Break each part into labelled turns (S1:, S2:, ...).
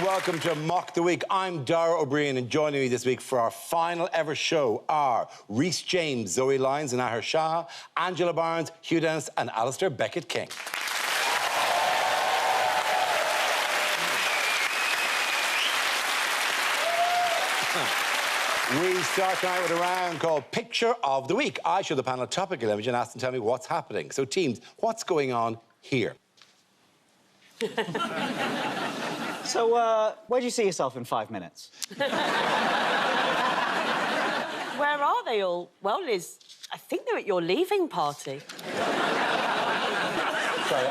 S1: welcome to Mock the Week. I'm Dara O'Brien, and joining me this week for our final ever show are Rhys James, Zoe Lyons and Ahar Shah, Angela Barnes, Hugh Dennis and Alistair Beckett-King. We start tonight with a round called Picture of the Week. I show the panel a topical image and ask them to tell me what's happening. So, teams, what's going on here?
S2: So, where do you see yourself in 5 minutes?
S3: Where are they all? Well, Liz, I think they're at your leaving party.
S1: Sorry,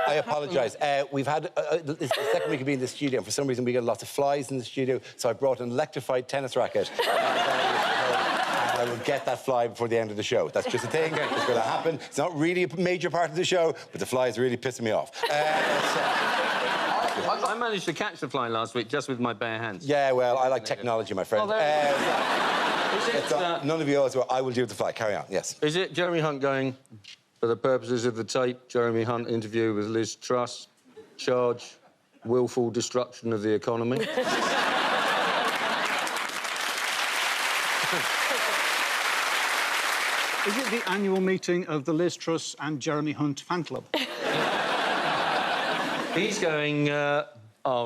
S1: I apologise. We've had... it's the second week of being in the studio, and for some reason we get lots of flies in the studio, so I brought an electrified tennis racket. I will get that fly before the end of the show. That's just a thing. It's going to happen. It's not really a major part of the show, but the fly is really pissing me off.
S4: I managed to catch the fly last week just with my bare hands.
S1: Yeah, well, I like technology, my friend. None of yours. Well, I will deal with the fly. Carry on, yes.
S4: Is it Jeremy Hunt going, for the purposes of the tape, Jeremy Hunt interview with Liz Truss, charge willful destruction of the economy?
S5: Is it the annual meeting of the Liz Truss and Jeremy Hunt fan club?
S4: He's going, oh,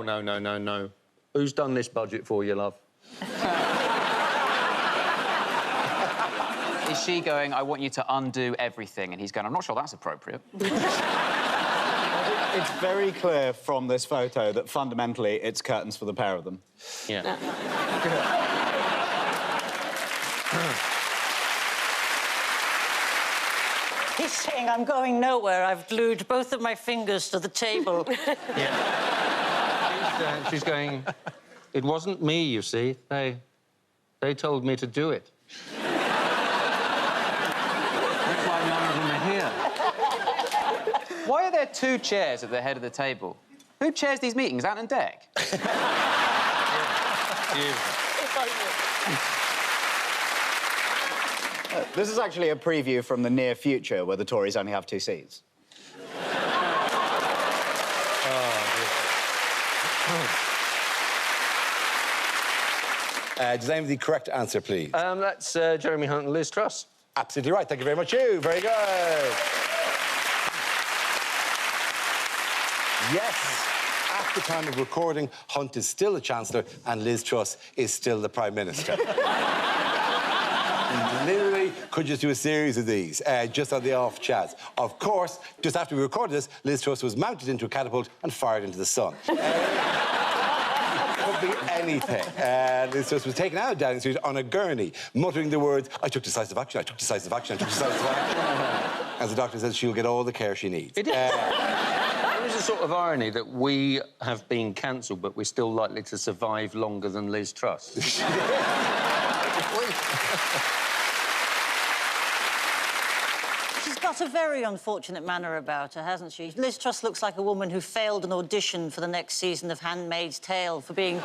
S4: no. Who's done this budget for you, love?
S6: Is she going, I want you to undo everything? And he's going, I'm not sure that's appropriate.
S2: It's very clear from this photo that fundamentally it's curtains for the pair of them.
S4: Yeah.
S7: He's saying, I'm going nowhere. I've glued both of my fingers to the table.
S4: Yeah. She's going, it wasn't me, you see. They told me to do it. That's why none of them are here.
S6: Why are there two chairs at the head of the table? Who chairs these meetings, Ant and Dec?
S2: This is actually a preview from the near future where the Tories only have 2 seats.
S1: Does anyone have the correct answer, please?
S4: That's Jeremy Hunt and Liz Truss.
S1: Absolutely right. Thank you very much, Hugh. Very good. Yes. At the time of recording, Hunt is still the Chancellor and Liz Truss is still the Prime Minister. And literally could just do a series of these, just on the off chance. Of course, just after we recorded this, Liz Truss was mounted into a catapult and fired into the sun. It could be anything. Liz Truss was taken out of Downing Street on a gurney, muttering the words, I took decisive action, I took decisive action, I took decisive action. As the doctor says, she'll get all the care she needs.
S4: There is a sort of irony that we have been cancelled, but we're still likely to survive longer than Liz Truss.
S7: She's got a very unfortunate manner about her, hasn't she? Liz Truss looks like a woman who failed an audition for the next season of Handmaid's Tale for being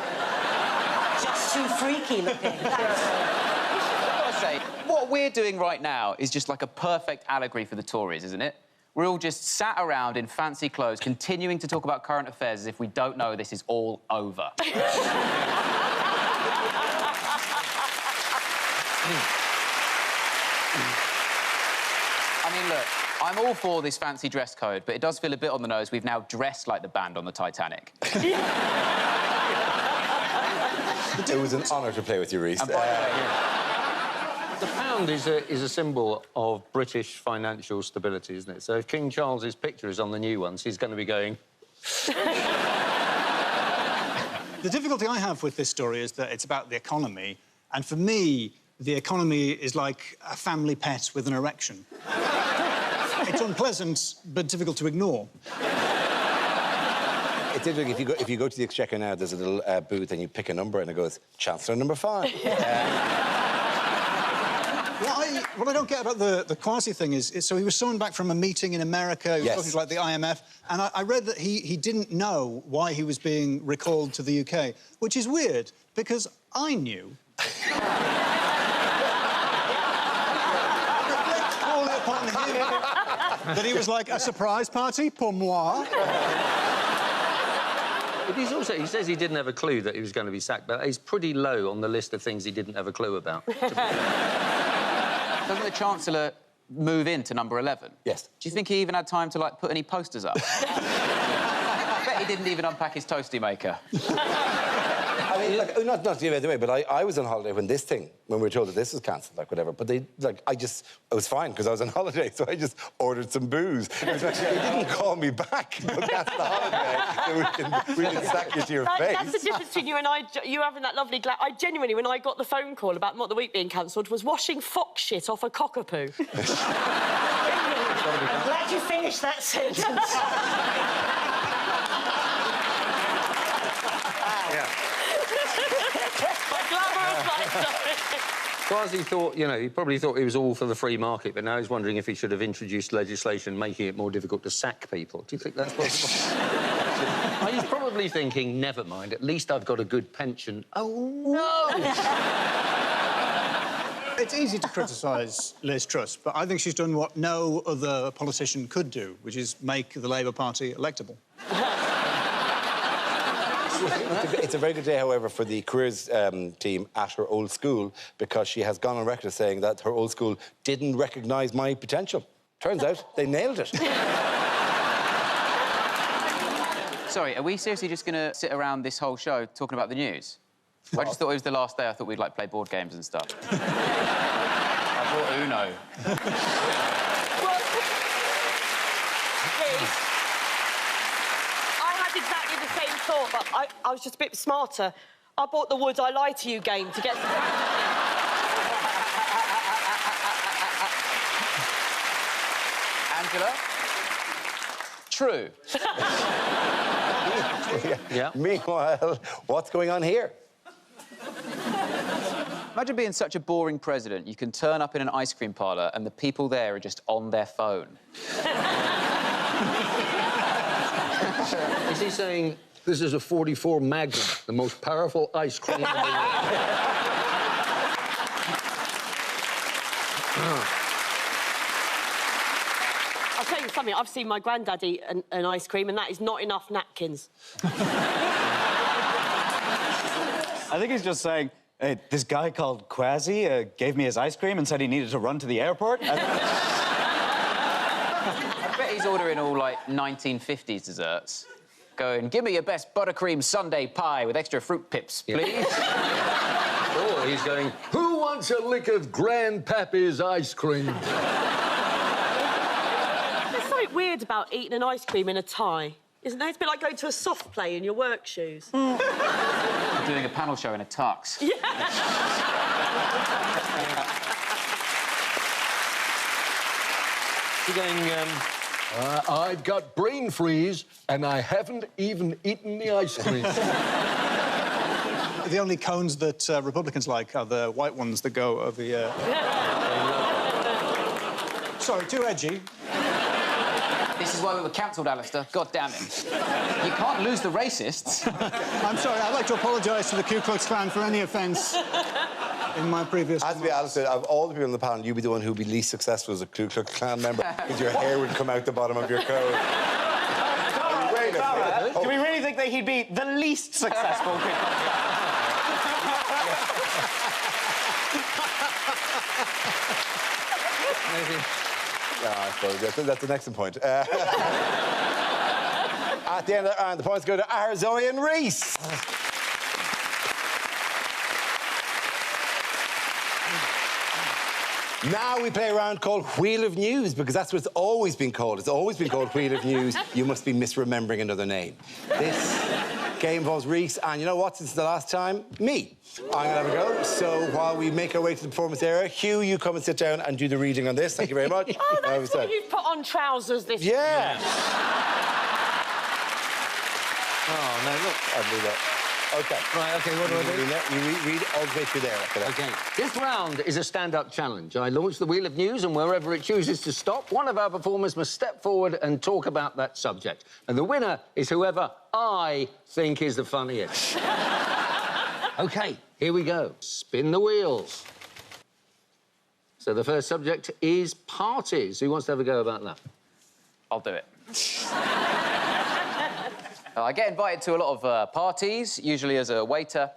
S7: just too freaky looking.
S6: I've got to say, what we're doing right now is just like a perfect allegory for the Tories, isn't it? We're all just sat around in fancy clothes, continuing to talk about current affairs as if we don't know this is all over. I mean, look, I'm all for this fancy dress code, but it does feel a bit on the nose. We've now dressed like the band on the Titanic.
S1: It was an honour to play with you, Rhys.
S4: The pound is a symbol of British financial stability, isn't it? So if King Charles's picture is on the new ones, he's going to be going...
S5: The difficulty I have with this story is that it's about the economy, and for me, the economy is like a family pet with an erection. It's unpleasant, but difficult to ignore.
S1: It's interesting, if you go to the Exchequer now, there's a little booth and you pick a number and it goes, Chancellor number 5.
S5: What I don't get about the Kwasi thing is so he was summoned back from a meeting in America, he was talking to, like, the IMF, and I read that he didn't know why he was being recalled to the UK, which is weird, because I knew. Call it upon him that he was like, a surprise party pour moi.
S4: But he says he didn't have a clue that he was going to be sacked, but he's pretty low on the list of things he didn't have a clue about.
S6: Doesn't the Chancellor move into number 11?
S1: Yes.
S6: Do you think he even had time to, like, put any posters up? I bet he didn't even unpack his toasty maker.
S1: I mean, like, not to give it away, but I was on holiday when we were told that this was cancelled, like, whatever. But I was fine, because I was on holiday, so I just ordered some booze. They didn't call me back. They'll cancel the holiday, we can sack you to your face.
S3: That's the difference between you and I, you having that lovely I genuinely, when I got the phone call about Not the Week being cancelled, was washing fox shit off a cockapoo.
S7: I'm glad you finished that sentence.
S4: Kwasi thought, you know, he probably thought he was all for the free market, but now he's wondering if he should have introduced legislation making it more difficult to sack people. Do you think that's possible? He's probably thinking, never mind, at least I've got a good pension. Oh, no!
S5: It's easy to criticise Liz Truss, but I think she's done what no other politician could do, which is make the Labour Party electable.
S1: It's a very good day, however, for the careers team at her old school, because she has gone on record as saying that her old school didn't recognise my potential. Turns out they nailed it.
S6: Sorry, are we seriously just going to sit around this whole show talking about the news? I just thought it was the last day. I thought we'd, like, play board games and stuff. I brought Uno.
S3: Exactly the same thought, but I was just a bit smarter. I bought the Would I Lie to You game to get some...
S6: Angela? True.
S1: Yeah. Meanwhile, what's going on here?
S6: Imagine being such a boring president. You can turn up in an ice cream parlour and the people there are just on their phone.
S4: Is he saying this is a 44 Magnum, the most powerful ice cream in the world?
S3: I'll tell you something, I've seen my granddad eat an ice cream, and that is not enough napkins.
S2: I think he's just saying, hey, this guy called Kwasi gave me his ice cream and said he needed to run to the airport.
S6: I bet he's ordering all, like, 1950s desserts. Going, give me your best buttercream sundae pie with extra fruit pips, please.
S4: Or he's going, who wants a lick of Grandpappy's ice cream?
S3: There's something weird about eating an ice cream in a tie, isn't there? It's a bit like going to a soft play in your work shoes.
S6: Doing a panel show in a tux.
S3: Yeah.
S4: He's going, I've got brain freeze and I haven't even eaten the ice cream.
S5: The only cones that Republicans like are the white ones that go over the... Sorry, too edgy.
S6: This is why we were cancelled, Alistair. God damn it. You can't lose the racists.
S5: I'm sorry, I'd like to apologise to the Ku Klux Klan for any offence in my previous...
S1: Has to be Alistair, of all the people on the panel, you'd be the one who'd be least successful as a Ku Klux Klan member, because your hair would come out the bottom of your coat. Wait a minute.
S2: Do we really think that he'd be the least successful Ku Klux Klan?
S1: Yeah, I suppose that's an excellent point. At the end of the round, the points go to Zoe and Reese. Now we play a round called Wheel of News, because that's what it's always been called. It's always been called Wheel of News. You must be misremembering another name. This game involves Reese, and you know what? Since the last time, me. I'm gonna have a go. So while we make our way to the performance area, Hugh, you come and sit down and do the reading on this. Thank you very much.
S3: Oh, that's why you've put on trousers this...
S1: Yeah.
S4: Oh, no, look.
S1: I'll do that. OK.
S4: Right, OK, what do I do?
S1: You read all the way through there.
S4: OK. This round is a stand-up challenge. I launch the Wheel of News, and wherever it chooses to stop, one of our performers must step forward and talk about that subject. And the winner is whoever I think is the funniest. OK, here we go. Spin the wheels. So the first subject is parties. Who wants to have a go about that?
S6: I'll do it. I get invited to a lot of parties, usually as a waiter.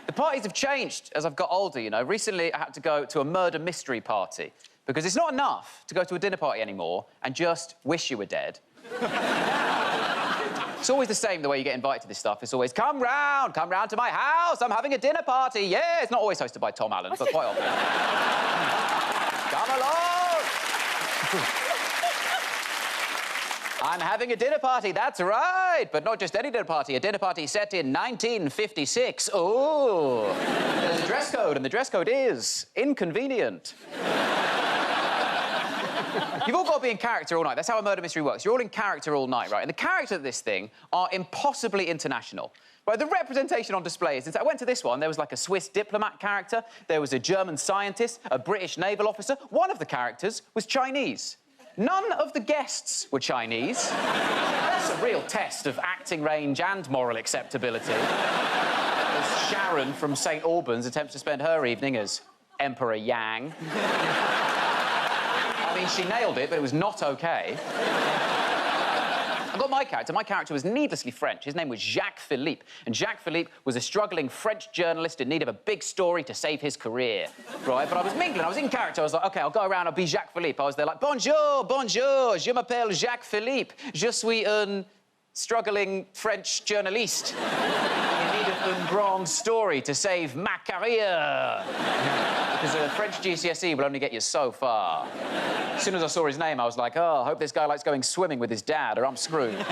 S6: The parties have changed as I've got older, you know. Recently, I had to go to a murder mystery party because it's not enough to go to a dinner party anymore and just wish you were dead. It's always the same, the way you get invited to this stuff. It's always, come round to my house, I'm having a dinner party. Yeah, it's not always hosted by Tom Allen, but quite often. Come along! I'm having a dinner party, that's right. But not just any dinner party, a dinner party set in 1956. Oh, there's a dress code, and the dress code is inconvenient. You've all got to be in character all night. That's how a murder mystery works. You're all in character all night, right? And the characters of this thing are impossibly international. Right, the representation on display is... I went to this one, there was like a Swiss diplomat character, there was a German scientist, a British naval officer. One of the characters was Chinese. None of the guests were Chinese. That's a real test of acting range and moral acceptability. As Sharon from St. Albans attempts to spend her evening as Emperor Yang. I mean, she nailed it, but it was not OK. I've got my character. My character was needlessly French. His name was Jacques Philippe. And Jacques Philippe was a struggling French journalist in need of a big story to save his career, right? But I was mingling. I was in character. I was like, OK, I'll go around. I'll be Jacques Philippe. I was there like, bonjour, bonjour, je m'appelle Jacques Philippe. Je suis un struggling French journaliste in need of a grand story to save ma career. Because a French GCSE will only get you so far. As soon as I saw his name, I was like, oh, I hope this guy likes going swimming with his dad, or I'm screwed.
S4: OK,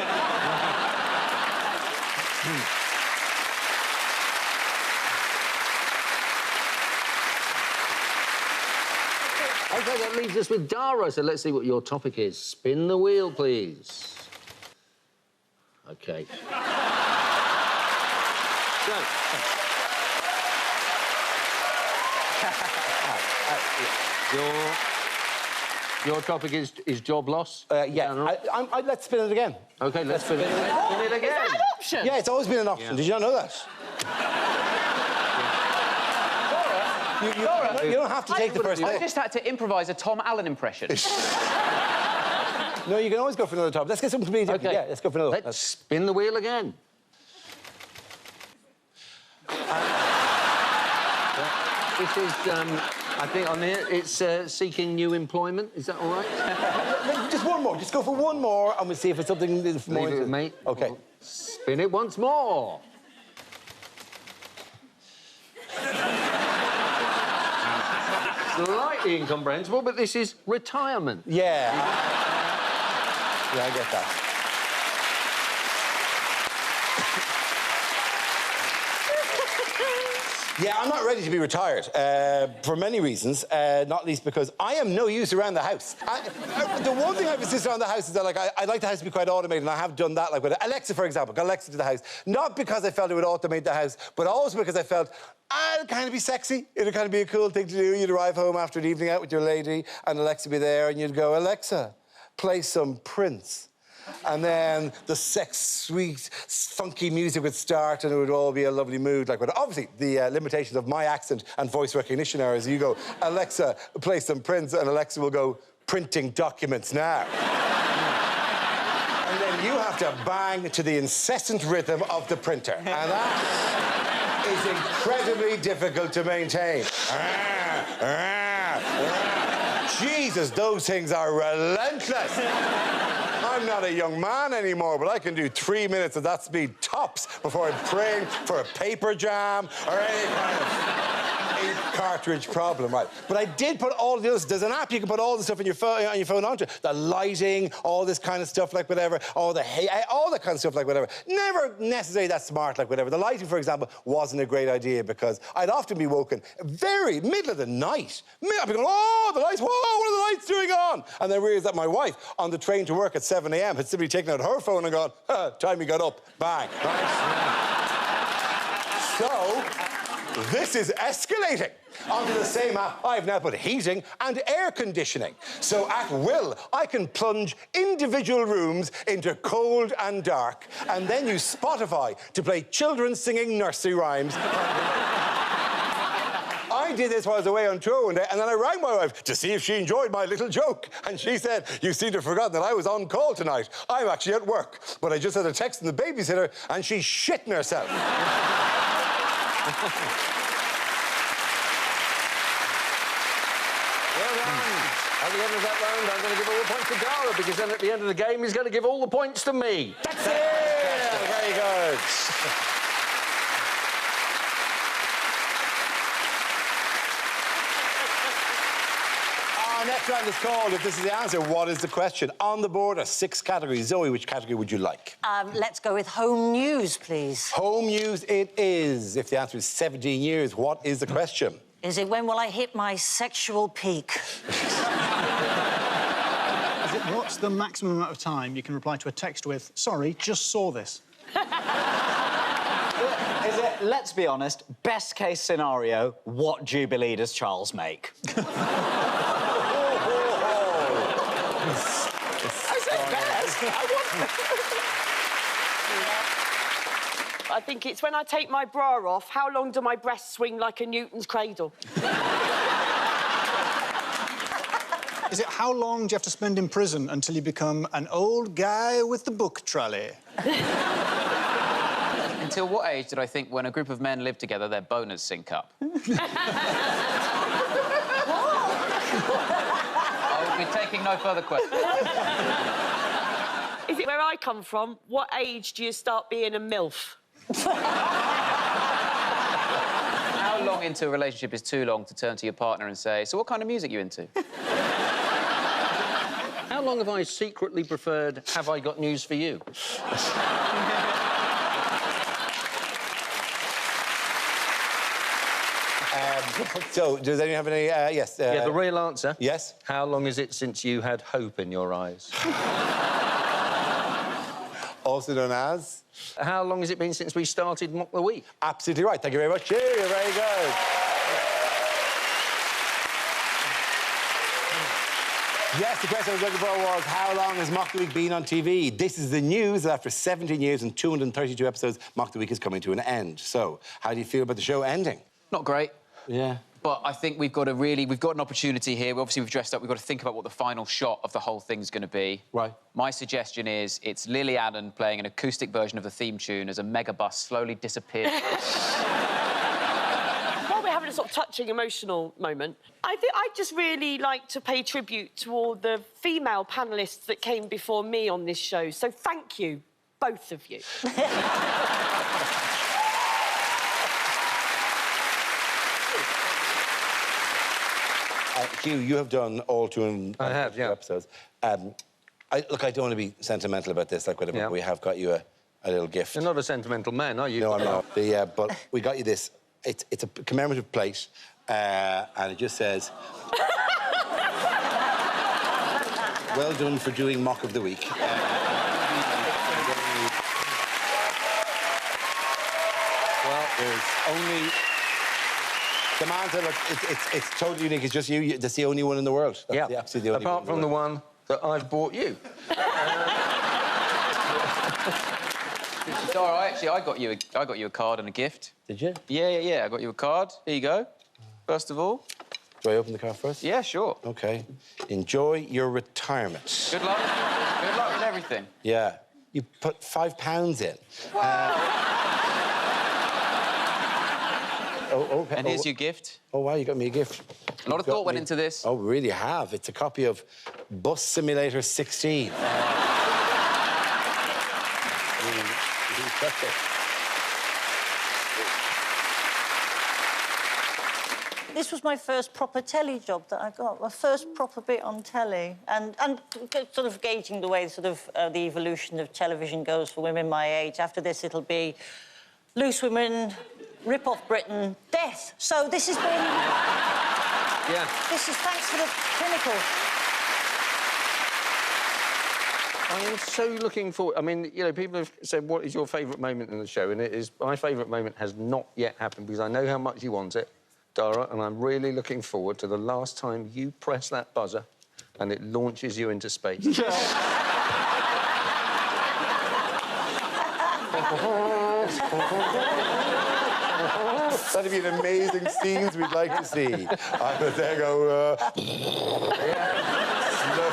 S4: that leaves us with Dara, so let's see what your topic is. Spin the wheel, please. OK. Your topic is job loss?
S1: Yeah. Let's spin it again.
S4: OK, let's spin it again. Spin it again.
S3: Is that an option?
S1: Yeah, it's always been an option.
S4: Yeah.
S1: Did you not know that? You don't have to take the first
S6: I
S1: thing.
S6: just had to improvise a Tom Allen impression.
S1: No, you can always go for another topic. Let's get something completely different.
S4: OK.
S1: Yeah, let's go for another.
S4: Let's spin the wheel again. This is, I think on here, it's seeking new employment. Is that all right?
S1: Just one more. Just go for one more, and we'll see if it's something more.
S4: Leave it with me.
S1: OK.
S4: Well, spin it once more. Slightly incomprehensible, but this is retirement.
S1: Yeah. Yeah, I get that. Yeah, I'm not ready to be retired for many reasons, not least because I am no use around the house. The one thing I've insisted on the house is that, like, I like the house to be quite automated, and I have done that, like with Alexa, for example. Got Alexa to the house, not because I felt it would automate the house, but also because I felt it'd kind of be sexy. It'd kind of be a cool thing to do. You'd arrive home after an evening out with your lady, and Alexa would be there, and you'd go, Alexa, play some Prince. And then the sweet, funky music would start, and it would all be a lovely mood. Like, but obviously, the limitations of my accent and voice recognition are as you go, Alexa, play some Prince, and Alexa will go, printing documents now. And then you have to bang to the incessant rhythm of the printer. And that is incredibly difficult to maintain. Jesus, those things are relentless. I'm not a young man anymore, but I can do 3 minutes at that speed tops before I'm praying for a paper jam or any kind of cartridge problem, right? But I did put all the others. There's an app you can put all the stuff on your phone onto. The lighting, all this kind of stuff, like whatever. All the all that kind of stuff, like whatever. Never necessarily that smart, like whatever. The lighting, for example, wasn't a great idea because I'd often be woken very middle of the night. I'd be going, oh, the lights, whoa, what are the lights doing on? And then realised that my wife, on the train to work at 7 a.m., had simply taken out her phone and gone, time you got up, bang. Right? So, this is escalating. Onto the same app, I've now put heating and air conditioning. So at will, I can plunge individual rooms into cold and dark, and then use Spotify to play children singing nursery rhymes. I I did this while I was away on tour one day, and then I rang my wife to see if she enjoyed my little joke. And she said, you seem to have forgotten that I was on call tonight. I'm actually at work. But I just had a text from the babysitter, and she's shitting herself.
S4: Well done. At the end of that round, I'm going to give all the points to Dara, because then at the end of the game, he's going to give all the points to me.
S1: That's it! Very good. Our next round is called, if this is the answer, what is the question? On the board are 6 categories. Zoe, which category would you like?
S7: Let's go with home news, please.
S1: Home news it is. If the answer is 17 years, what is the question?
S7: Is it when will I hit my sexual peak?
S5: What's the maximum amount of time you can reply to a text with, sorry, just saw this?
S2: Is it, let's be honest, best case scenario, what Jubilee does Charles make?
S3: I said best. I think it's when I take my bra off, how long do my breasts swing like a Newton's cradle?
S5: Is it how long do you have to spend in prison until you become an old guy with the book trolley?
S6: Until what age did I think when a group of men live together, their boners sync up? I will be taking no further questions.
S3: Is it where I come from, what age do you start being a MILF?
S6: How long into a relationship is too long to turn to your partner and say, so what kind of music are you into?
S4: How long have I secretly preferred Have I Got News for You?
S1: So, does anyone have any... yes.
S4: Yeah, the real answer.
S1: Yes?
S4: How long is it since you had hope in your eyes?
S1: Also known as...
S4: How long has it been since we started Mock the Week?
S1: Absolutely right. Thank you very much. Cheers. You're very good. Yes, the question I was looking for was, how long has Mock the Week been on TV? This is the news that after 17 years and 232 episodes, Mock the Week is coming to an end. So, how do you feel about the show ending?
S6: Not great.
S1: Yeah.
S6: But I think we've got an opportunity here. Obviously, we've dressed up. We've got to think about what the final shot of the whole thing's going to be.
S1: Right.
S6: My suggestion is it's Lily Allen playing an acoustic version of the theme tune as a megabus slowly disappears.
S3: While we're having a sort of touching, emotional moment, I think I'd just really like to pay tribute to all the female panellists that came before me on this show. So thank you, both of you.
S1: Hugh, you have done all 232
S4: I have, yeah.
S1: episodes. I don't want to be sentimental about this, like whatever,
S4: Yeah.
S1: but we have got you a little gift.
S4: You're not a sentimental man, are you?
S1: No, I'm not. But we got you this. It's a commemorative plate, and it just says... well done for doing Mock of the Week. Well, there's only... The man said, look, it's totally unique. It's just you. That's the only one in the world. That's
S4: Yeah,
S1: absolutely the only
S4: apart
S1: one in
S4: from the one that I've bought you.
S6: Dara, I got you a card and a gift.
S1: Did you?
S6: Yeah. I got you a card. Here you go. First of all.
S1: Do I open the card first?
S6: Yeah, sure.
S1: OK. Enjoy your retirement.
S6: Good luck. Good luck with everything.
S1: Yeah. You put £5 in. Okay.
S6: And here's your gift.
S1: Oh, wow, you got me a gift.
S6: A lot of thought went into this.
S1: Oh, we really have. It's a copy of Bus Simulator 16.
S7: This was my first proper telly job that I got, my first proper bit on telly. And sort of gauging the way the evolution of television goes for women my age. After this, it'll be Loose Women, Rip Off Britain, Death. So this has been...
S4: Yeah.
S7: This is thanks for the clinical.
S4: I am so looking forward... I mean, you know, people have said, what is your favourite moment in the show? And it is... My favourite moment has not yet happened because I know how much you want it, Dara, and I'm really looking forward to the last time you press that buzzer and it launches you into space.
S1: That'd be an amazing scenes we'd like to see. I would there go,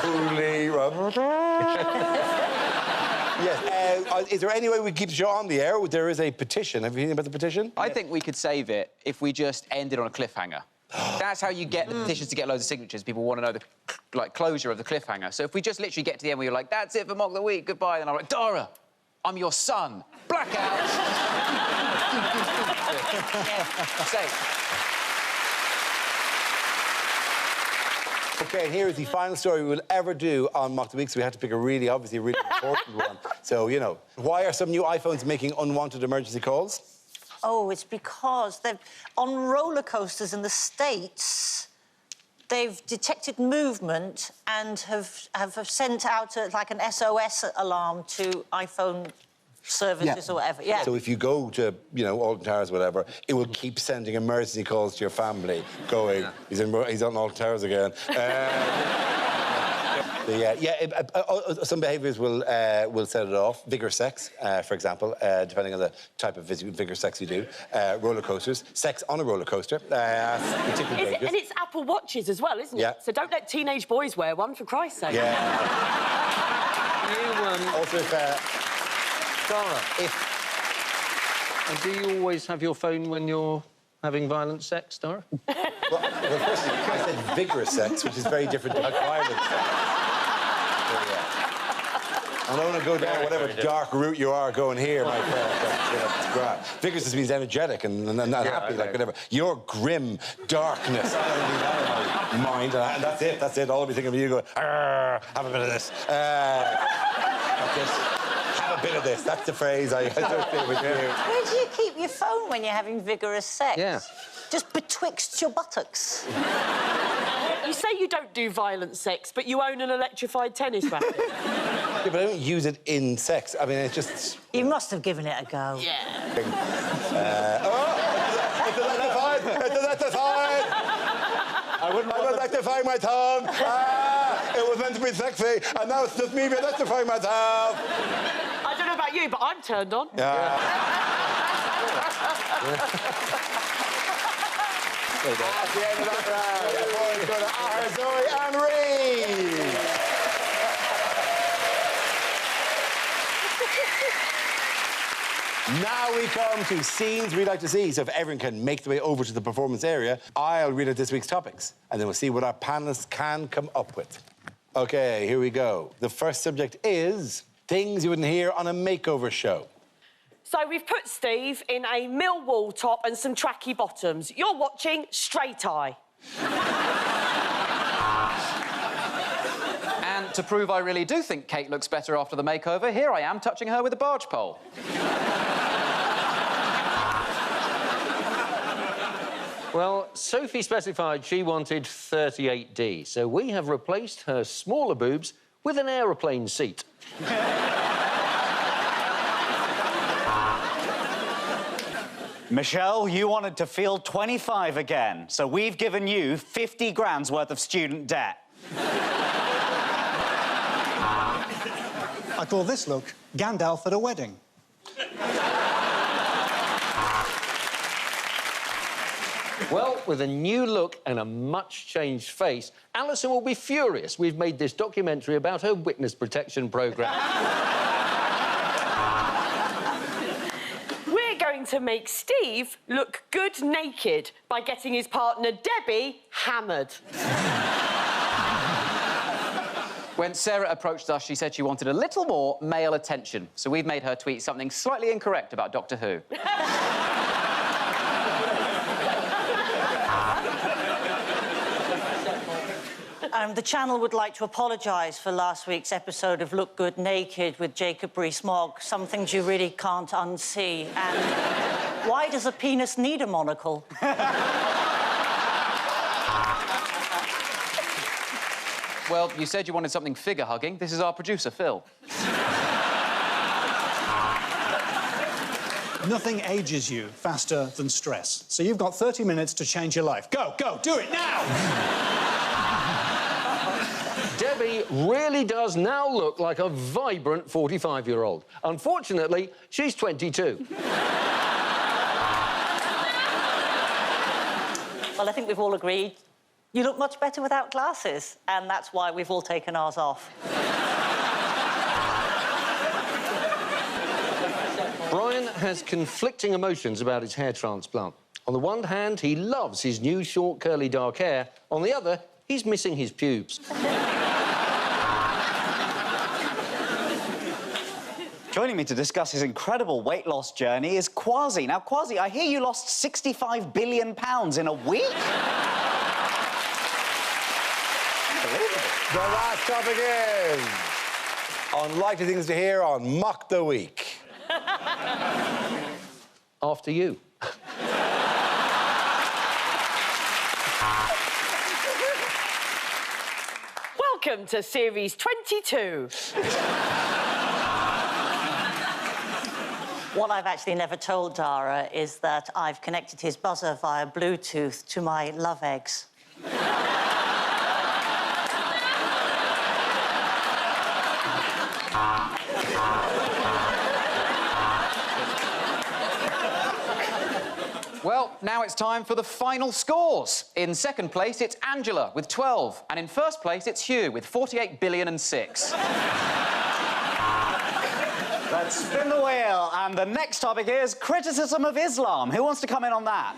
S1: slowly. Yes. Is there any way we keep the show on the air? There is a petition. Have you heard about the petition?
S6: I think we could save it if we just ended on a cliffhanger. That's how you get the petitions to get loads of signatures. People want to know the closure of the cliffhanger. So if we just literally get to the end where you're like, that's it for Mock the Week, goodbye, then I'm like, Dara, I'm your son. Blackout. Safe.
S1: OK, and here is the final story we will ever do on Mock the Week, so we had to pick a really important one. So, you know, why are some new iPhones making unwanted emergency calls?
S7: Oh, it's because they've... On roller coasters in the States, they've detected movement and have sent out, like, an SOS alarm to iPhone services or whatever. Yeah.
S1: So if you go to, you know, Alton Towers or whatever, it will keep sending emergency calls to your family, going, he's on Alton Towers again. Some behaviours will set it off. Vigorous sex, for example, depending on the type of vigorous sex you do. Roller coasters, sex on a roller coaster, particularly dangerous.
S3: And it's Apple Watches as well, isn't it?
S1: Yeah.
S3: So don't let teenage boys wear one, for Christ's sake.
S1: Yeah. Also,
S4: Dara, do you always have your phone when you're having violent sex, Dara?
S1: Well, first, I said vigorous sex, which is very different to violent sex. I don't want to go down whatever dark route you are going here, my friend. It's great. Vigorous just means energetic and happy, like whatever. Your grim darkness, I don't need that in my mind. And that's it, that's it. All I'll be thinking of you going, have a bit of this. Have a bit of this. That's the phrase I associate with you.
S7: Where do you keep your phone when you're having vigorous sex?
S4: Yeah.
S7: Just betwixt your buttocks.
S3: You say you don't do violent sex, but you own an electrified tennis racket.
S1: Yeah, but I don't use it in sex. I mean, it's just...
S7: You must have given it a go.
S3: Yeah.
S1: It's electrified! It's electrified! I would electrify my tongue! It was meant to be sexy, and now it's just me electrifying myself!
S3: I don't know about you, but I'm turned on.
S1: Yeah. At the end of that round, the points go to Zoe and Reed. Now we come to scenes we'd like to see. So if everyone can make their way over to the performance area, I'll read out this week's topics, and then we'll see what our panellists can come up with. OK, here we go. The first subject is things you wouldn't hear on a makeover show.
S3: So we've put Steve in a Millwall top and some tracky bottoms. You're watching Straight Eye.
S6: And to prove I really do think Kate looks better after the makeover, here I am touching her with a barge pole.
S4: Well, Sophie specified she wanted 38D, so we have replaced her smaller boobs with an aeroplane seat.
S2: Michelle, you wanted to feel 25 again, so we've given you 50 grand's worth of student debt.
S5: I call this look Gandalf at a wedding.
S4: Well, with a new look and a much-changed face, Alison will be furious we've made this documentary about her witness protection programme.
S3: We're going to make Steve look good naked by getting his partner, Debbie, hammered.
S6: When Sarah approached us, she said she wanted a little more male attention, so we've made her tweet something slightly incorrect about Doctor Who.
S7: The channel would like to apologise for last week's episode of Look Good Naked with Jacob Rees-Mogg. Some things you really can't unsee. And why does a penis need a monocle?
S6: Well, you said you wanted something figure-hugging. This is our producer, Phil.
S5: Nothing ages you faster than stress. So you've got 30 minutes to change your life. Go, go, do it now!
S4: Debbie really does now look like a vibrant 45-year-old. Unfortunately, she's 22.
S7: Well, I think we've all agreed you look much better without glasses, and that's why we've all taken ours off.
S4: Brian has conflicting emotions about his hair transplant. On the one hand, he loves his new short, curly, dark hair. On the other, he's missing his pubes.
S2: Joining me to discuss his incredible weight loss journey is Kwasi. Now, Kwasi, I hear you lost 65 billion pounds in a week? Unbelievable.
S1: The last topic is unlikely things to hear on Mock the Week.
S4: After you.
S3: Welcome to Series 22.
S7: What I've actually never told Dara is that I've connected his buzzer via Bluetooth to my love eggs.
S6: Well, now it's time for the final scores. In second place, it's Angela with 12. And in first place, it's Hugh with 48 billion and 6.
S2: Let's spin the wheel. And the next topic is criticism of Islam. Who wants to come in on that?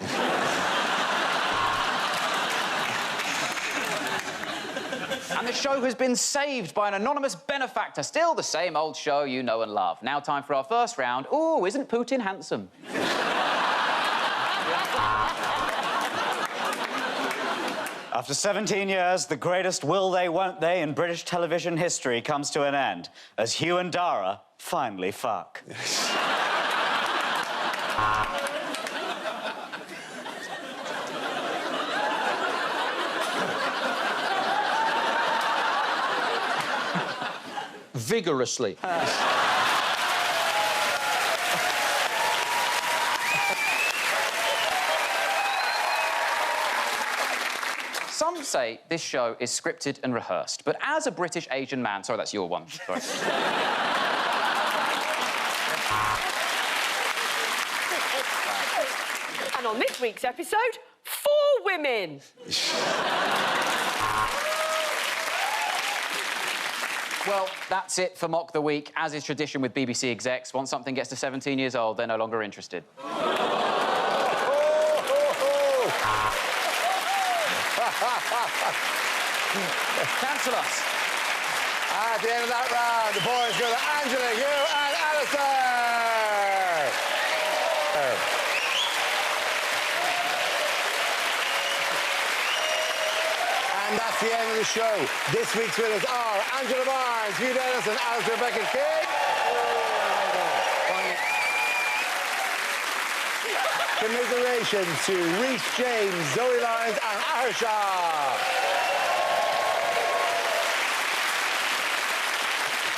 S6: And the show has been saved by an anonymous benefactor. Still the same old show you know and love. Now time for our first round. Ooh, isn't Putin handsome?
S2: After 17 years, the greatest will they, won't they in British television history comes to an end, as Hugh and Dara finally fuck.
S4: Vigorously.
S6: Some say this show is scripted and rehearsed, but as a British Asian man... Sorry, that's your one. Sorry.
S3: And on this week's episode, 4 women.
S6: Well, that's it for Mock the Week. As is tradition with BBC execs, once something gets to 17 years old, they're no longer interested. Cancel us.
S1: At the end of that round, the boys go to Angela, Hugh, and Alistair. And that's the end of the show. This week's winners are Angela Barnes, Hugh Dennis, and Alistair Beckett-King. Commiserations to Reece James, Zoe Lyons, and Ahersha.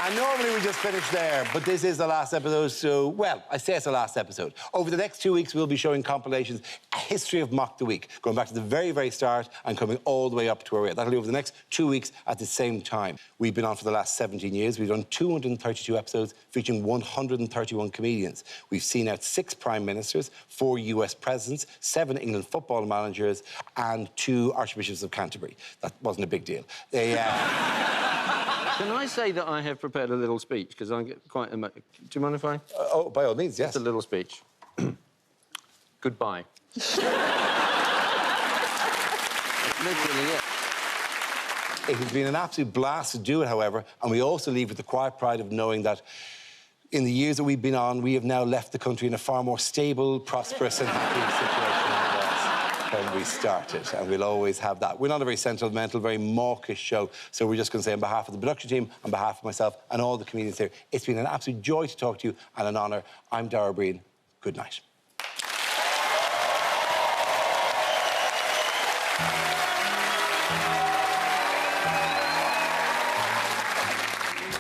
S1: And normally we just finish there, but this is the last episode, so, well, I say it's the last episode. Over the next 2 weeks, we'll be showing compilations, a history of Mock the Week, going back to the very, very start and coming all the way up to where we're at. That'll be over the next 2 weeks at the same time. We've been on for the last 17 years. We've done 232 episodes featuring 131 comedians. We've seen out 6 prime ministers, 4 US presidents, 7 England football managers, and 2 archbishops of Canterbury. That wasn't a big deal.
S4: Can I say that I have prepared a little speech? Because I get quite... Do you mind if I...
S1: Oh, by all means, yes.
S4: Just a little speech. Goodbye. That's literally it.
S1: It has been an absolute blast to do it, however, and we also leave with the quiet pride of knowing that in the years that we've been on, we have now left the country in a far more stable, prosperous and happy situation than it was when we started, and we'll always have that. We're not a very sentimental, very mawkish show, so we're just going to say on behalf of the production team, on behalf of myself and all the comedians here, it's been an absolute joy to talk to you and an honour. I'm Dara Breen. Good night.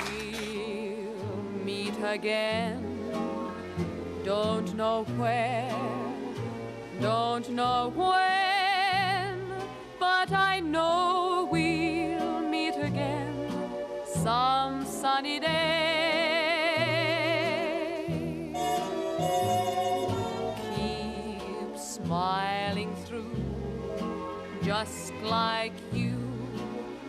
S8: We'll meet again. Don't know where, don't know when, but I know we'll meet again some sunny day. Keep smiling through like you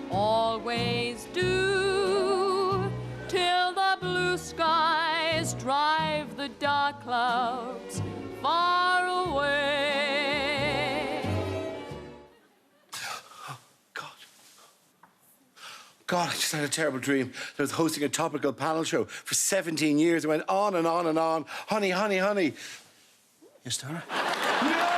S8: always do, till the blue skies drive the dark clouds far away.
S1: God, I just had a terrible dream. I was hosting a topical panel show for 17 years. It went on and on and on. Honey, honey, honey. Yes, Dara? No!